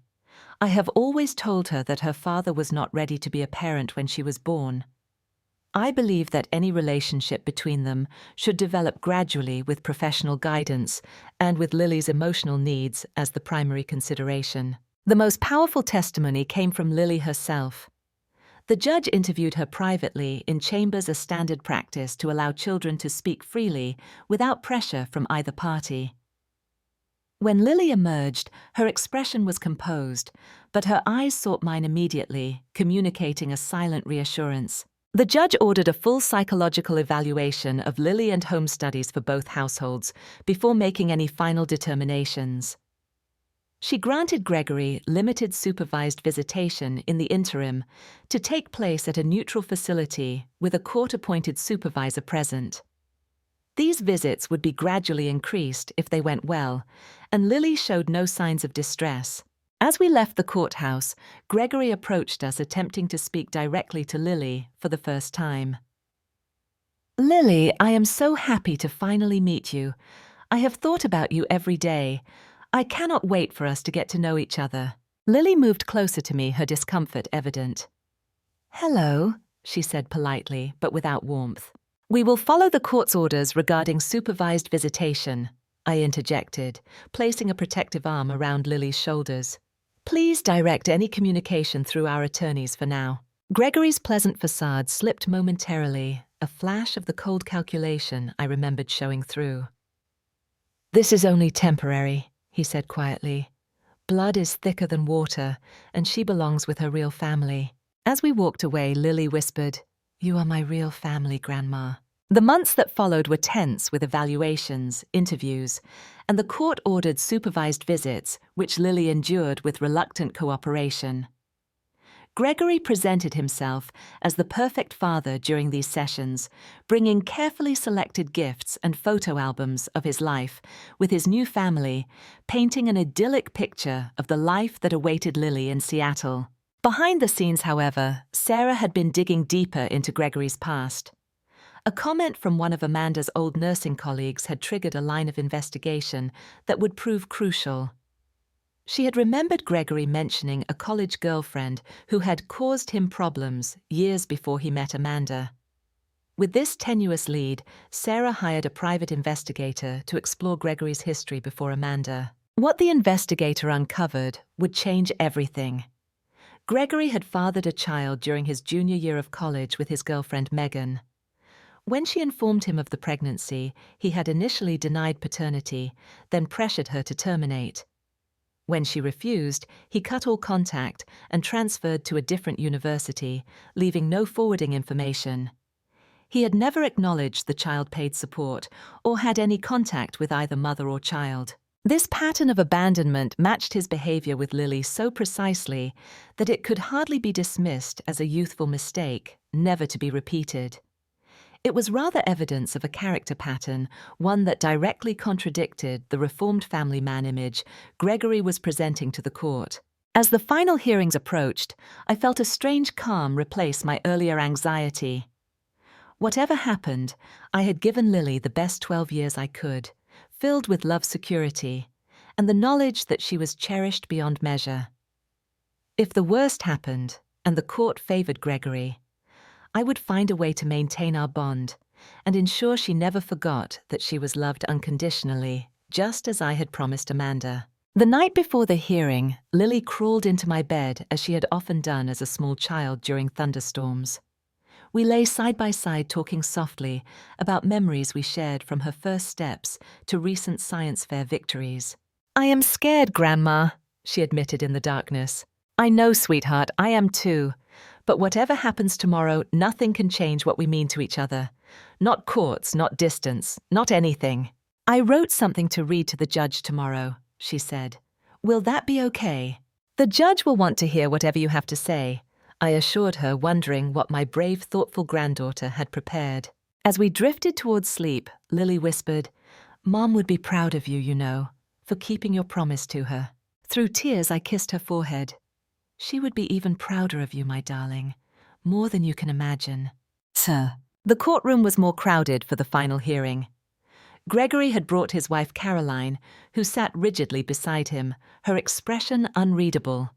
I have always told her that her father was not ready to be a parent when she was born. I believe that any relationship between them should develop gradually with professional guidance and with Lily's emotional needs as the primary consideration. The most powerful testimony came from Lily herself. The judge interviewed her privately in chambers as standard practice to allow children to speak freely without pressure from either party. When Lily emerged, her expression was composed, but her eyes sought mine immediately, communicating a silent reassurance. The judge ordered a full psychological evaluation of Lily and home studies for both households before making any final determinations. She granted Gregory limited supervised visitation in the interim to take place at a neutral facility with a court-appointed supervisor present. These visits would be gradually increased if they went well, and Lily showed no signs of distress. As we left the courthouse, Gregory approached us attempting to speak directly to Lily for the first time. Lily, I am so happy to finally meet you. I have thought about you every day. I cannot wait for us to get to know each other. Lily moved closer to me, her discomfort evident. Hello, she said politely, but without warmth. We will follow the court's orders regarding supervised visitation, I interjected, placing a protective arm around Lily's shoulders. Please direct any communication through our attorneys for now. Gregory's pleasant facade slipped momentarily, a flash of the cold calculation I remembered showing through. This is only temporary, he said quietly. Blood is thicker than water, and she belongs with her real family. As we walked away, Lily whispered, You are my real family, Grandma. The months that followed were tense with evaluations, interviews, and the court-ordered supervised visits, which Lily endured with reluctant cooperation. Gregory presented himself as the perfect father during these sessions, bringing carefully selected gifts and photo albums of his life with his new family, painting an idyllic picture of the life that awaited Lily in Seattle. Behind the scenes, however, Sarah had been digging deeper into Gregory's past. A comment from one of Amanda's old nursing colleagues had triggered a line of investigation that would prove crucial. She had remembered Gregory mentioning a college girlfriend who had caused him problems years before he met Amanda. With this tenuous lead, Sarah hired a private investigator to explore Gregory's history before Amanda. What the investigator uncovered would change everything. Gregory had fathered a child during his junior year of college with his girlfriend Megan. When she informed him of the pregnancy, he had initially denied paternity, then pressured her to terminate. When she refused, he cut all contact and transferred to a different university, leaving no forwarding information. He had never acknowledged the child paid support or had any contact with either mother or child. This pattern of abandonment matched his behavior with Lily so precisely that it could hardly be dismissed as a youthful mistake, never to be repeated. It was rather evidence of a character pattern, one that directly contradicted the reformed family man image Gregory was presenting to the court. As the final hearings approached, I felt a strange calm replace my earlier anxiety. Whatever happened, I had given Lily the best 12 years I could, filled with love, security, and the knowledge that she was cherished beyond measure. If the worst happened, and the court favored Gregory, I would find a way to maintain our bond and ensure she never forgot that she was loved unconditionally, just as I had promised Amanda. The night before the hearing, Lily crawled into my bed as she had often done as a small child during thunderstorms. We lay side by side talking softly about memories we shared from her first steps to recent science fair victories. "I am scared, Grandma," she admitted in the darkness. "I know, sweetheart, I am too. But whatever happens tomorrow, nothing can change what we mean to each other. Not courts, not distance, not anything. I wrote something to read to the judge tomorrow," she said. "Will that be okay?" "The judge will want to hear whatever you have to say," I assured her, wondering what my brave, thoughtful granddaughter had prepared. As we drifted towards sleep, Lily whispered, "Mom would be proud of you, you know, for keeping your promise to her." Through tears, I kissed her forehead. "She would be even prouder of you, my darling, more than you can imagine." Sir. The courtroom was more crowded for the final hearing. Gregory had brought his wife Caroline, who sat rigidly beside him, her expression unreadable.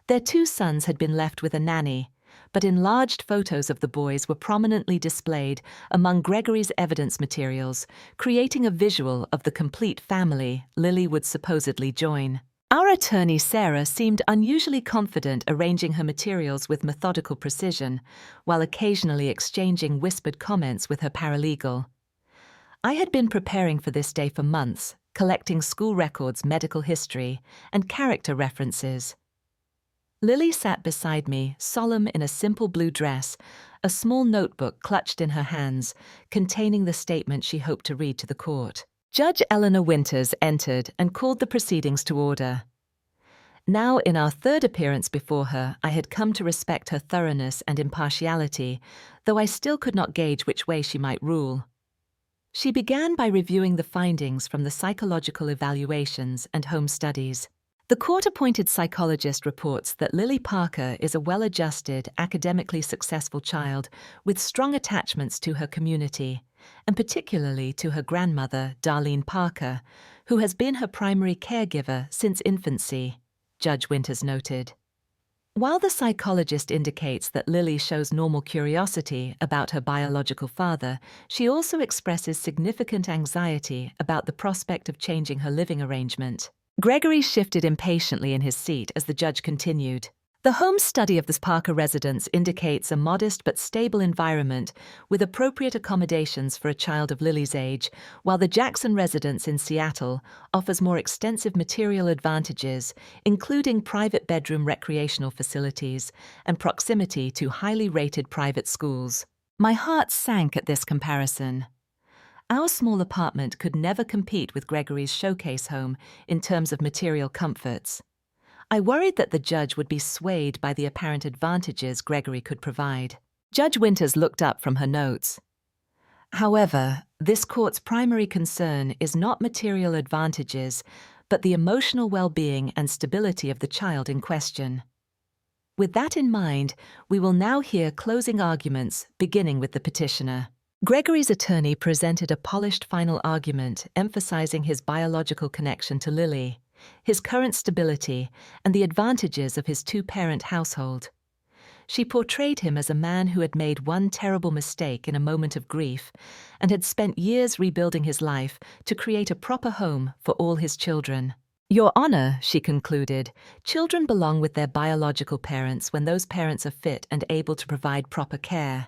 Their 2 sons had been left with a nanny, but enlarged photos of the boys were prominently displayed among Gregory's evidence materials, creating a visual of the complete family Lily would supposedly join. Our attorney Sarah seemed unusually confident, arranging her materials with methodical precision, while occasionally exchanging whispered comments with her paralegal. I had been preparing for this day for months, collecting school records, medical history, and character references. Lily sat beside me, solemn in a simple blue dress, a small notebook clutched in her hands, containing the statement she hoped to read to the court. Judge Eleanor Winters entered and called the proceedings to order. Now, in our 3rd appearance before her, I had come to respect her thoroughness and impartiality, though I still could not gauge which way she might rule. She began by reviewing the findings from the psychological evaluations and home studies. The court-appointed psychologist reports that Lily Parker is a well-adjusted, academically successful child with strong attachments to her community, and particularly to her grandmother, Darlene Parker, who has been her primary caregiver since infancy, Judge Winters noted. While the psychologist indicates that Lily shows normal curiosity about her biological father, she also expresses significant anxiety about the prospect of changing her living arrangement. Gregory shifted impatiently in his seat as the judge continued. The home study of this Parker residence indicates a modest but stable environment with appropriate accommodations for a child of Lily's age, while the Jackson residence in Seattle offers more extensive material advantages, including private bedroom recreational facilities and proximity to highly rated private schools. My heart sank at this comparison. Our small apartment could never compete with Gregory's showcase home in terms of material comforts. I worried that the judge would be swayed by the apparent advantages Gregory could provide. Judge Winters looked up from her notes. "However, this court's primary concern is not material advantages, but the emotional well-being and stability of the child in question. With that in mind, we will now hear closing arguments, beginning with the petitioner." Gregory's attorney presented a polished final argument emphasizing his biological connection to Lily, his current stability, and the advantages of his 2-parent household. She portrayed him as a man who had made one terrible mistake in a moment of grief and had spent years rebuilding his life to create a proper home for all his children. "Your Honor," she concluded, "children belong with their biological parents when those parents are fit and able to provide proper care.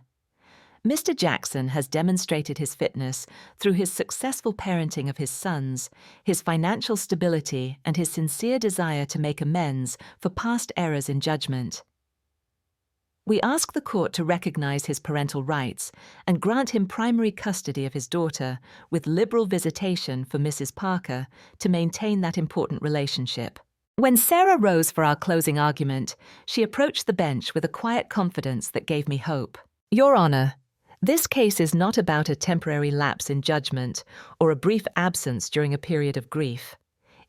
Mr. Jackson has demonstrated his fitness through his successful parenting of his sons, his financial stability, and his sincere desire to make amends for past errors in judgment. We ask the court to recognize his parental rights and grant him primary custody of his daughter with liberal visitation for Mrs. Parker to maintain that important relationship." When Sarah rose for our closing argument, she approached the bench with a quiet confidence that gave me hope. "Your Honor, this case is not about a temporary lapse in judgment or a brief absence during a period of grief.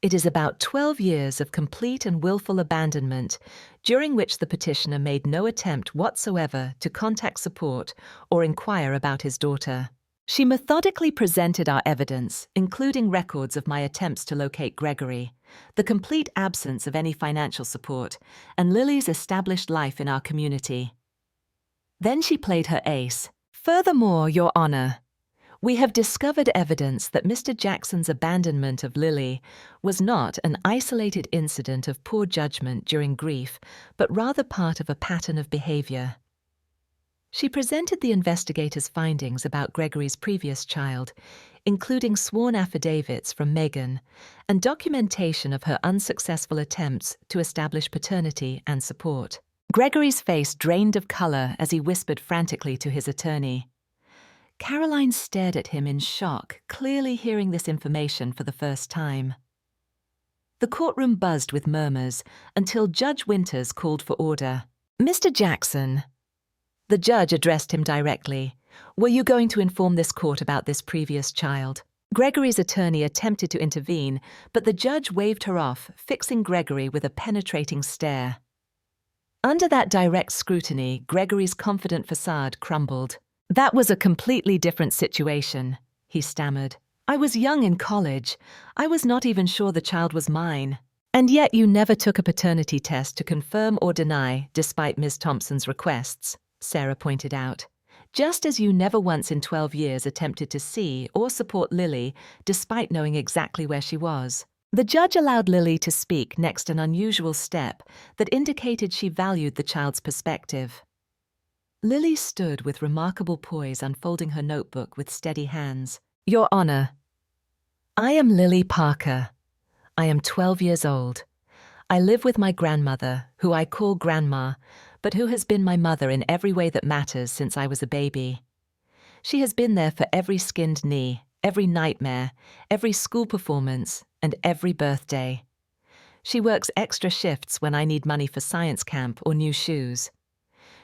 It is about 12 years of complete and willful abandonment, during which the petitioner made no attempt whatsoever to contact support or inquire about his daughter. She methodically presented our evidence, including records of my attempts to locate Gregory, the complete absence of any financial support, and Lily's established life in our community. Then she played her ace. "Furthermore, Your Honor, We have discovered evidence that Mr. Jackson's abandonment of Lily was not an isolated incident of poor judgment during grief, but rather part of a pattern of behavior. She presented the investigators' findings about Gregory's previous child, including sworn affidavits from Megan and documentation of her unsuccessful attempts to establish paternity and support. Gregory's face drained of color as he whispered frantically to his attorney. Caroline stared at him in shock, clearly hearing this information for the first time. The courtroom buzzed with murmurs until Judge Winters called for order. "Mr. Jackson." The judge addressed him directly. "Were you going to inform this court about this previous child?" Gregory's attorney attempted to intervene, but the judge waved her off, fixing Gregory with a penetrating stare. Under that direct scrutiny, Gregory's confident facade crumbled. "That was a completely different situation," he stammered. "I was young in college. I was not even sure the child was mine. And yet you never took a paternity test to confirm or deny, despite Ms. Thompson's requests," Sarah pointed out. "Just as you never once in 12 years attempted to see or support Lily, despite knowing exactly where she was." The judge allowed Lily to speak next an unusual step that indicated she valued the child's perspective. Lily stood with remarkable poise, unfolding her notebook with steady hands. "Your Honor, I am Lily Parker. I am 12 years old. I live with my grandmother, who I call Grandma, but who has been my mother in every way that matters since I was a baby. She has been there for every skinned knee, every nightmare, every school performance, and every birthday. She works extra shifts when I need money for science camp or new shoes.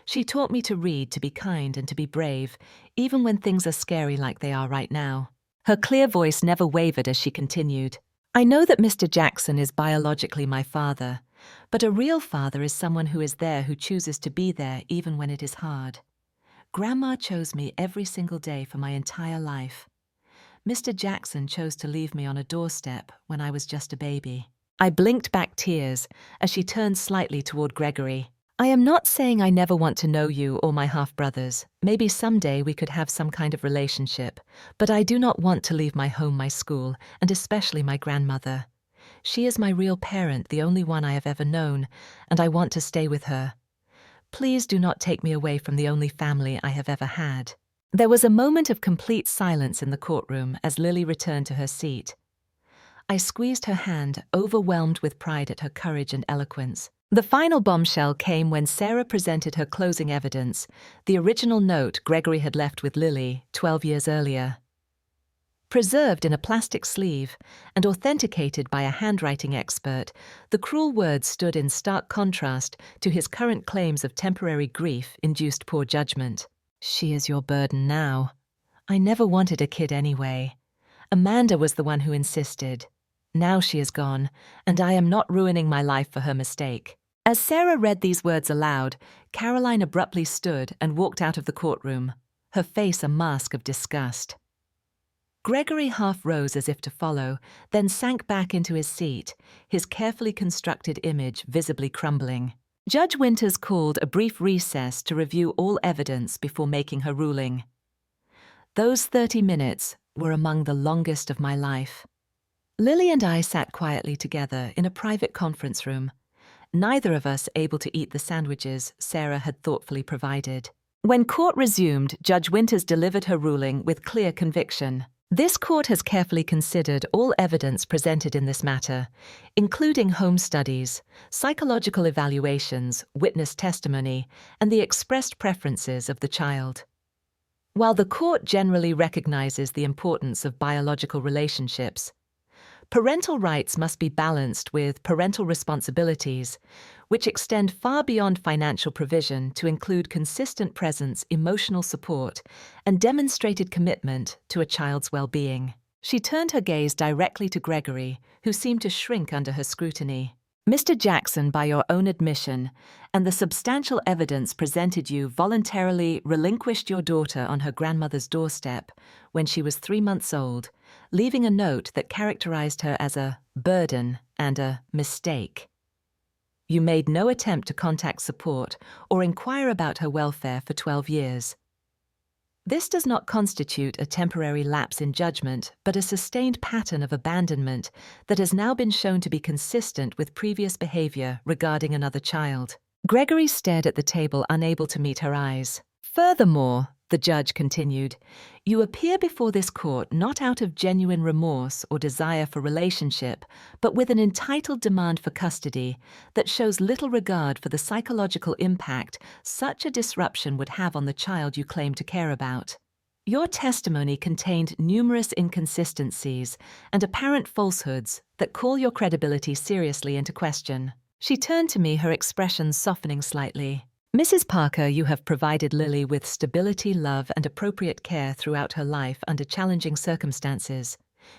She taught me to read, to be kind, and to be brave, even when things are scary like they are right now." Her clear voice never wavered as she continued. "I know that Mr. Jackson is biologically my father, but a real father is someone who is there, who chooses to be there even when it is hard. Grandma chose me every single day for my entire life. Mr. Jackson chose to leave me on a doorstep when I was just a baby." I blinked back tears as she turned slightly toward Gregory. "I am not saying I never want to know you or my half-brothers. Maybe someday we could have some kind of relationship, but I do not want to leave my home, my school, and especially my grandmother. She is my real parent, the only one I have ever known, and I want to stay with her. Please do not take me away from the only family I have ever had." There was a moment of complete silence in the courtroom as Lily returned to her seat. I squeezed her hand, overwhelmed with pride at her courage and eloquence. The final bombshell came when Sarah presented her closing evidence, the original note Gregory had left with Lily 12 years earlier. Preserved in a plastic sleeve and authenticated by a handwriting expert, the cruel words stood in stark contrast to his current claims of temporary grief-induced poor judgment. "She is your burden now. I never wanted a kid anyway. Amanda was the one who insisted. Now she is gone, and I am not ruining my life for her mistake." As Sarah read these words aloud, Caroline abruptly stood and walked out of the courtroom, her face a mask of disgust. Gregory half rose as if to follow, then sank back into his seat, his carefully constructed image visibly crumbling. Judge Winters called a brief recess to review all evidence before making her ruling. Those 30 minutes were among the longest of my life. Lily and I sat quietly together in a private conference room, neither of us able to eat the sandwiches Sarah had thoughtfully provided. When court resumed, Judge Winters delivered her ruling with clear conviction. "This court has carefully considered all evidence presented in this matter, including home studies, psychological evaluations, witness testimony, and the expressed preferences of the child. While the court generally recognizes the importance of biological relationships, parental rights must be balanced with parental responsibilities, which extend far beyond financial provision to include consistent presence, emotional support, and demonstrated commitment to a child's well-being." She turned her gaze directly to Gregory, who seemed to shrink under her scrutiny. "Mr. Jackson, by your own admission, and the substantial evidence presented, you voluntarily relinquished your daughter on her grandmother's doorstep when she was 3 months old, leaving a note that characterized her as a burden and a mistake. You made no attempt to contact support or inquire about her welfare for 12 years. This does not constitute a temporary lapse in judgment, but a sustained pattern of abandonment that has now been shown to be consistent with previous behavior regarding another child. Gregory stared at the table, unable to meet her eyes. Furthermore, the judge continued, you appear before this court not out of genuine remorse or desire for relationship, but with an entitled demand for custody that shows little regard for the psychological impact such a disruption would have on the child you claim to care about. Your testimony contained numerous inconsistencies and apparent falsehoods that call your credibility seriously into question. She turned to me, her expression softening slightly. Mrs. Parker, you have provided Lily with stability, love, and appropriate care throughout her life under challenging circumstances.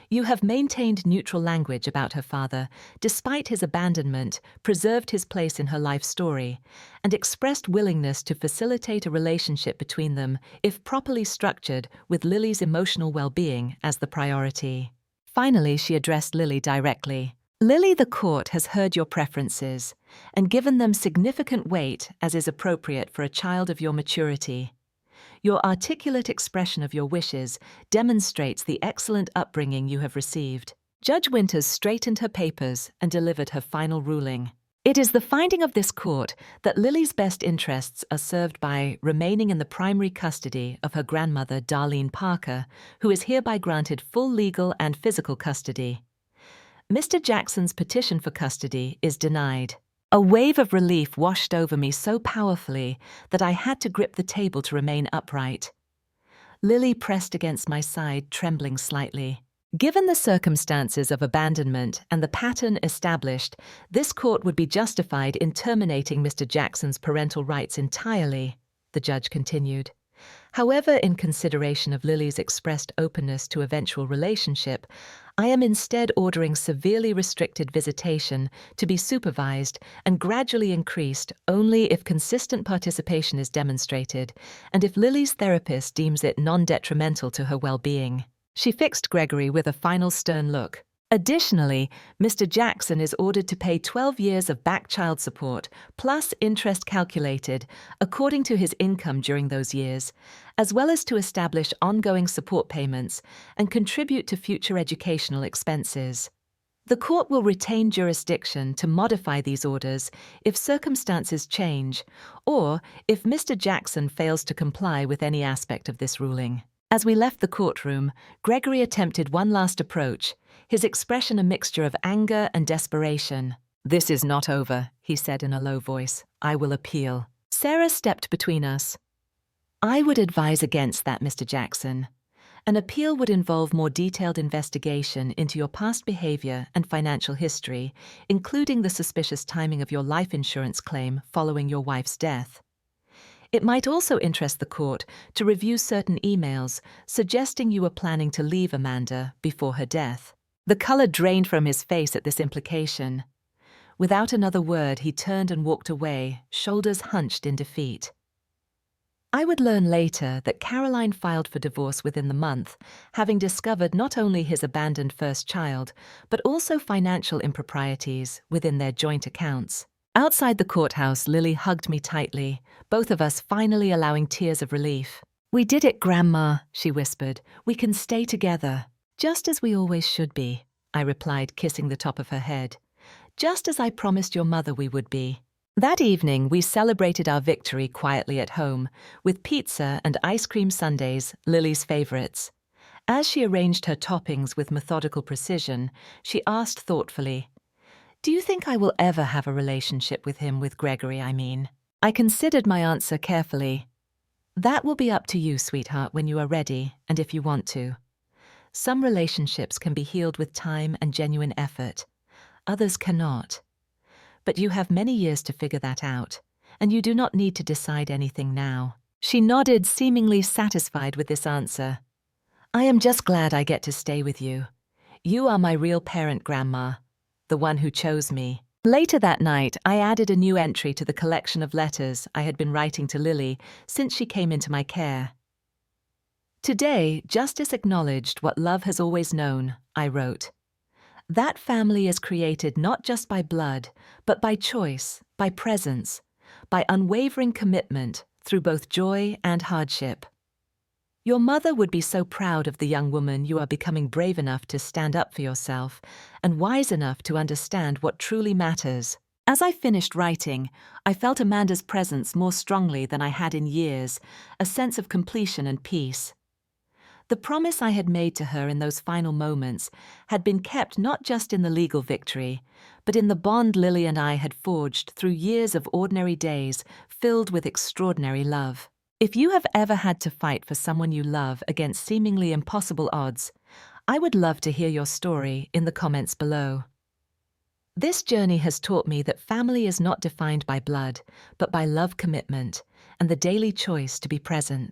You have maintained neutral language about her father, despite his abandonment, preserved his place in her life story, and expressed willingness to facilitate a relationship between them, if properly structured, with Lily's emotional well-being as the priority. Finally, she addressed Lily directly. Lily, the court has heard your preferences and given them significant weight as is appropriate for a child of your maturity. Your articulate expression of your wishes demonstrates the excellent upbringing you have received. Judge Winters straightened her papers and delivered her final ruling. It is the finding of this court that Lily's best interests are served by remaining in the primary custody of her grandmother, Darlene Parker, who is hereby granted full legal and physical custody. Mr. Jackson's petition for custody is denied. A wave of relief washed over me so powerfully that I had to grip the table to remain upright. Lily pressed against my side, trembling slightly. Given the circumstances of abandonment and the pattern established, this court would be justified in terminating Mr. Jackson's parental rights entirely, the judge continued. However, in consideration of Lily's expressed openness to eventual relationship, I am instead ordering severely restricted visitation to be supervised and gradually increased only if consistent participation is demonstrated and if Lily's therapist deems it non-detrimental to her well-being. She fixed Gregory with a final stern look. Additionally, Mr. Jackson is ordered to pay 12 years of back child support, plus interest calculated according to his income during those years, as well as to establish ongoing support payments and contribute to future educational expenses. The court will retain jurisdiction to modify these orders if circumstances change, or if Mr. Jackson fails to comply with any aspect of this ruling. As we left the courtroom, Gregory attempted one last approach, his expression a mixture of anger and desperation. "This is not over," he said in a low voice. "I will appeal." Sarah stepped between us. "I would advise against that, Mr. Jackson. An appeal would involve more detailed investigation into your past behavior and financial history, including the suspicious timing of your life insurance claim following your wife's death. It might also interest the court to review certain emails suggesting you were planning to leave Amanda before her death." The color drained from his face at this implication. Without another word, he turned and walked away, shoulders hunched in defeat. I would learn later that Caroline filed for divorce within the month, having discovered not only his abandoned first child, but also financial improprieties within their joint accounts. Outside the courthouse, Lily hugged me tightly, both of us finally allowing tears of relief. "We did it, Grandma," she whispered. "We can stay together." "Just as we always should be," I replied, kissing the top of her head. "Just as I promised your mother we would be." That evening, we celebrated our victory quietly at home, with pizza and ice cream sundaes, Lily's favorites. As she arranged her toppings with methodical precision, she asked thoughtfully, "Do you think I will ever have a relationship with him, with Gregory, I mean?" I considered my answer carefully. "That will be up to you, sweetheart, when you are ready, and if you want to. Some relationships can be healed with time and genuine effort. Others cannot. But you have many years to figure that out, and you do not need to decide anything now." She nodded, seemingly satisfied with this answer. "I am just glad I get to stay with you. You are my real parent, Grandma, the one who chose me." Later that night, I added a new entry to the collection of letters I had been writing to Lily since she came into my care. "Today, justice acknowledged what love has always known," I wrote. "That family is created not just by blood, but by choice, by presence, by unwavering commitment through both joy and hardship." Your mother would be so proud of the young woman you are becoming, brave enough to stand up for yourself and wise enough to understand what truly matters. As I finished writing, I felt Amanda's presence more strongly than I had in years, a sense of completion and peace. The promise I had made to her in those final moments had been kept not just in the legal victory, but in the bond Lily and I had forged through years of ordinary days filled with extraordinary love. If you have ever had to fight for someone you love against seemingly impossible odds, I would love to hear your story in the comments below. This journey has taught me that family is not defined by blood, but by love, commitment, and the daily choice to be present.